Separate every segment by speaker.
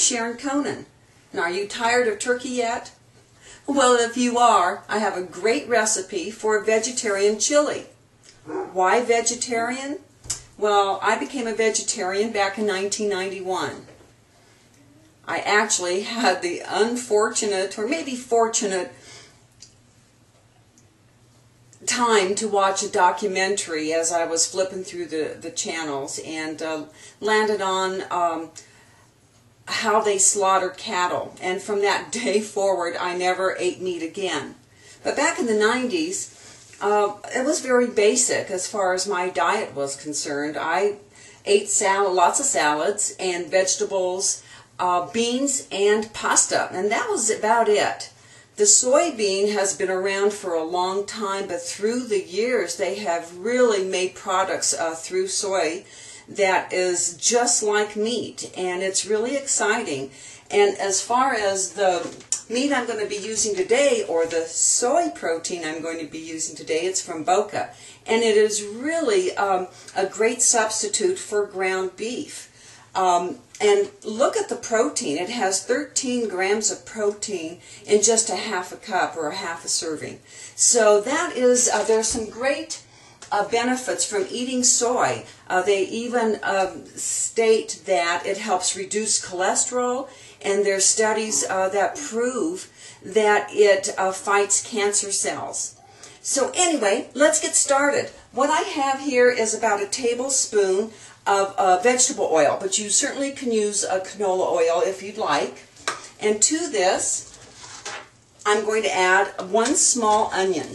Speaker 1: Sharon Conan. And are you tired of turkey yet? Well, if you are, I have a great recipe for a vegetarian chili. Why vegetarian? Well, I became a vegetarian back in 1991. I actually had the unfortunate, or maybe fortunate, time to watch a documentary as I was flipping through the channels, and landed on how they slaughter cattle. And from that day forward, I never ate meat again. But back in the 90s, it was very basic as far as my diet was concerned. I ate lots of salads and vegetables, beans and pasta, and that was about it. The soybean has been around for a long time, but through the years they have really made products through soy that is just like meat, and it's really exciting. And as far as the meat I'm going to be using today, or the soy protein I'm going to be using today, it's from Boca, and it is really a great substitute for ground beef. And look at the protein. It has 13 grams of protein in just a half a cup, or a half a serving. So that is, there's some great benefits from eating soy. They even state that it helps reduce cholesterol, and there's studies that prove that it fights cancer cells. So anyway, let's get started. What I have here is about a tablespoon of vegetable oil, but you certainly can use a canola oil if you'd like. And to this, I'm going to add 1 small onion.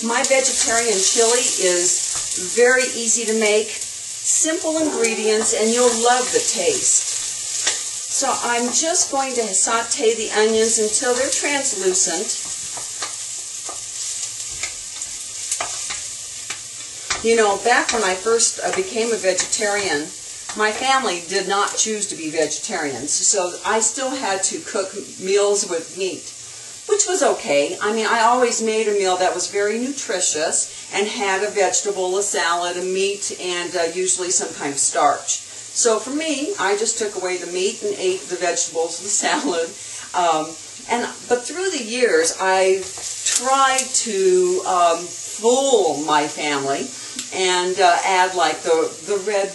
Speaker 1: My vegetarian chili is very easy to make, simple ingredients, and you'll love the taste. So I'm just going to saute the onions until they're translucent. You know, back when I first became a vegetarian, my family did not choose to be vegetarians, so I still had to cook meals with meat, which was okay. I mean, I always made a meal that was very nutritious and had a vegetable, a salad, a meat, and usually some kind of starch. So for me, I just took away the meat and ate the vegetables, the salad. But through the years, I tried to fool my family and add like the red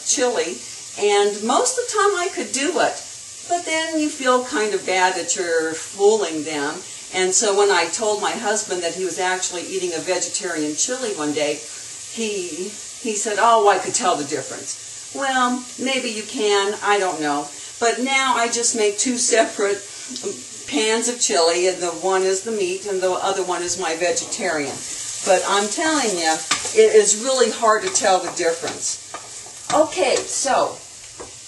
Speaker 1: chili, and most of the time I could do it. But then you feel kind of bad that you're fooling them. And so when I told my husband that he was actually eating a vegetarian chili one day, he said, "Oh, I could tell the difference." Well, maybe you can, I don't know. But now I just make 2 separate pans of chili, and the one is the meat and the other one is my vegetarian. But I'm telling you, it is really hard to tell the difference. Okay, so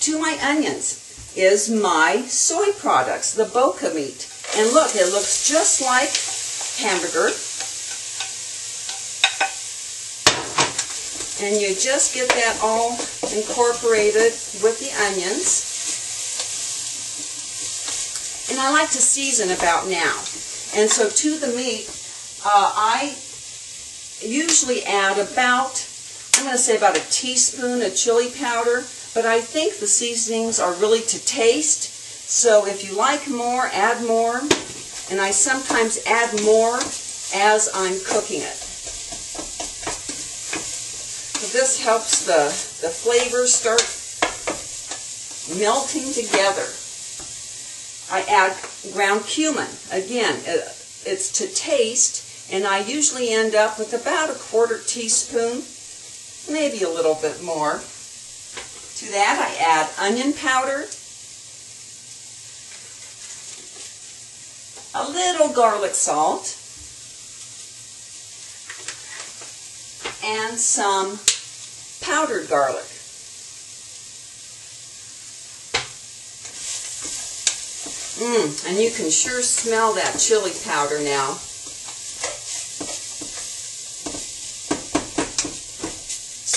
Speaker 1: to my onions is my soy products, the Boca meat. And look, it looks just like hamburger. And you just get that all incorporated with the onions. And I like to season about now. And so to the meat, I usually add about, I'm going to say about a teaspoon of chili powder, but I think the seasonings are really to taste. So if you like more, add more, and I sometimes add more as I'm cooking it. So this helps the flavors start melting together. I add ground cumin. Again, it's to taste. And I usually end up with about a 1/4 teaspoon, maybe a little bit more. To that I add onion powder, a little garlic salt, and some powdered garlic. And you can sure smell that chili powder now.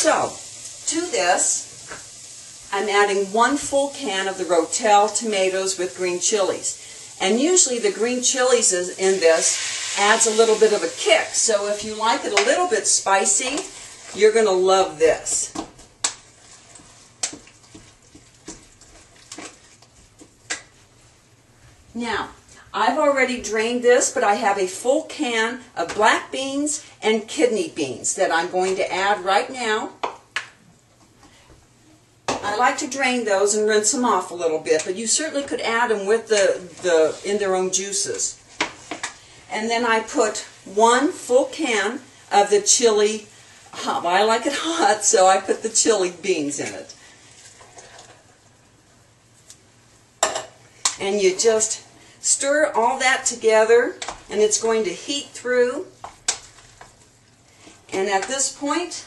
Speaker 1: So, to this, I'm adding 1 full can of the Rotel tomatoes with green chilies. And usually the green chilies in this adds a little bit of a kick. So if you like it a little bit spicy, you're going to love this. Now, I've already drained this, but I have a full can of black beans and kidney beans that I'm going to add right now. I like to drain those and rinse them off a little bit, but you certainly could add them with in their own juices. And then I put 1 full can of the chili. Well, I like it hot, so I put the chili beans in it. And you just stir all that together, and it's going to heat through. And at this point,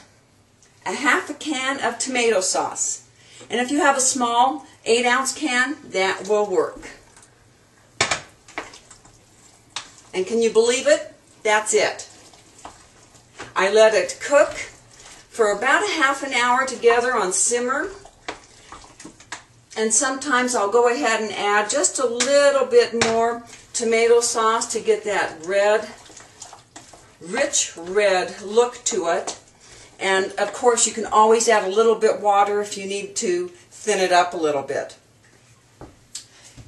Speaker 1: a half a can of tomato sauce. And if you have a small 8-ounce can, that will work. And can you believe it? That's it. I let it cook for about a half an hour together on simmer. And sometimes I'll go ahead and add just a little bit more tomato sauce to get that red, rich red look to it. And of course you can always add a little bit water if you need to thin it up a little bit.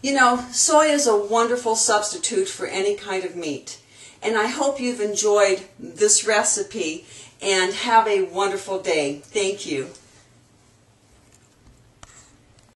Speaker 1: You know, soy is a wonderful substitute for any kind of meat. And I hope you've enjoyed this recipe and have a wonderful day. Thank you.